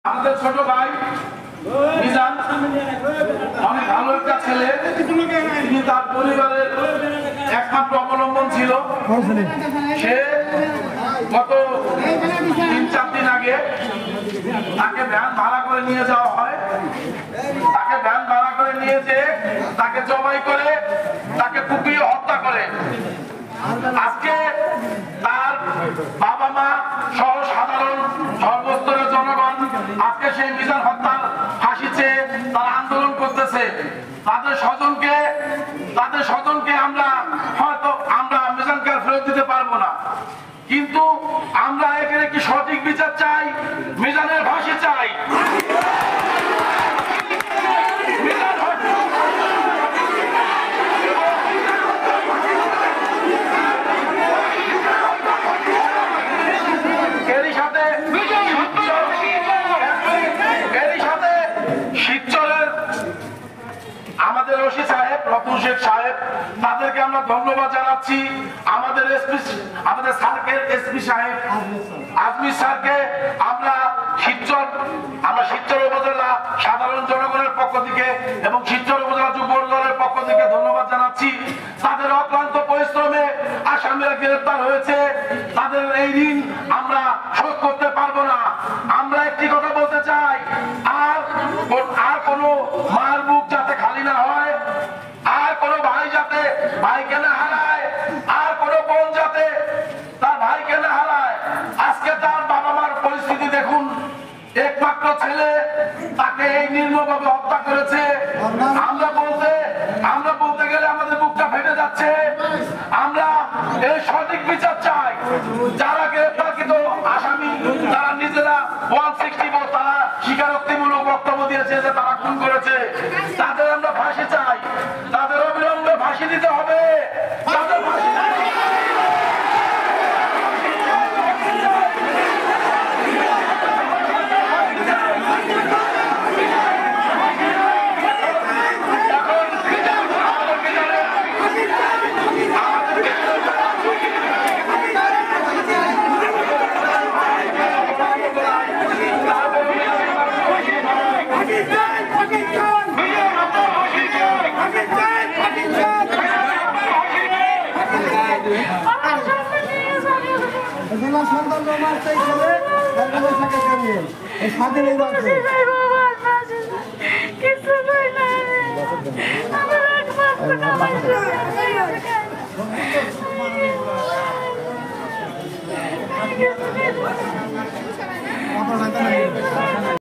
আমাদের ছোট ভাই মিজান অনেক ভালো একটা ছেলে, তিনি তার পরিবারের একমাত্র অবলম্বন ছিল। সে গত 3-4 দিন আগে তাকে ভ্যান ভাড়া করে নিয়ে যাওয়া হয়। তাকে ভ্যান ভাড়া করে নিয়ে যেয়ে তাকে জবাই করে তাকে কুপিয়ে হত্যা করে। আজকে তার বাবা মা সহ সাধারণ সর্বস্তরের জনগণ আজকে সেই মিজান হত্যার ফাঁসি চেয়ে তারা আন্দোলন করতেছে। তাদের স্বজনকে আমরা হয়তো মিজানকে ফেরত দিতে পারবো না, কিন্তু আমরা এখানে কি সঠিক বিচার চাই, মিজানের ফাঁসি চাই। আমাদের ওসি সাহেব, রতন শেখ সাহেব, তাদেরকে আমরা ধন্যবাদ জানাচ্ছি। আমাদের এসপি সাহেব আজমি স্যারকে আমরা শিবচর উপজেলা সাধারণ জনগণের পক্ষ থেকে এবং শিবচর উপজেলা যুব দলের পক্ষ থেকে ধন্যবাদ জানাচ্ছি। তাদের অক্লান্ত পরিশ্রমে আসামিরা গ্রেফতার হয়েছে। তাদের এই ঋণ আমরা শোধ করতে পারবো না। আমরা একটি কথা বলতে চাই, আর কোনো মার বুক যাতে খালি না হয়, আর কোনো ভাই যাতে ভাইকে না হারায়, আর কোনো বোন যাতে তার ভাইকে না হারায়। আজকে তার বাবা মার পরিস্থিতি দেখুন, একমাত্র ছেলে তাকে এই নির্মমভাবে হত্যা করেছে। আমরা বলতে গেলে আমাদের বুকটা ফেটে যাচ্ছে। আমরা এই সঠিক বিচার চাই। যারা গ্রেফতারকৃত আসামি, তারা নিজেরা 164 তারা স্বীকারোক্তিমূলক বক্তব্য দিয়েছে যে তারা খুন করেছে, তাদের আমরা ফাঁসি চাই। তাদের অবিলম্বে ফাঁসি দিতে হবে। তাদের ফাঁসি স্বাধীন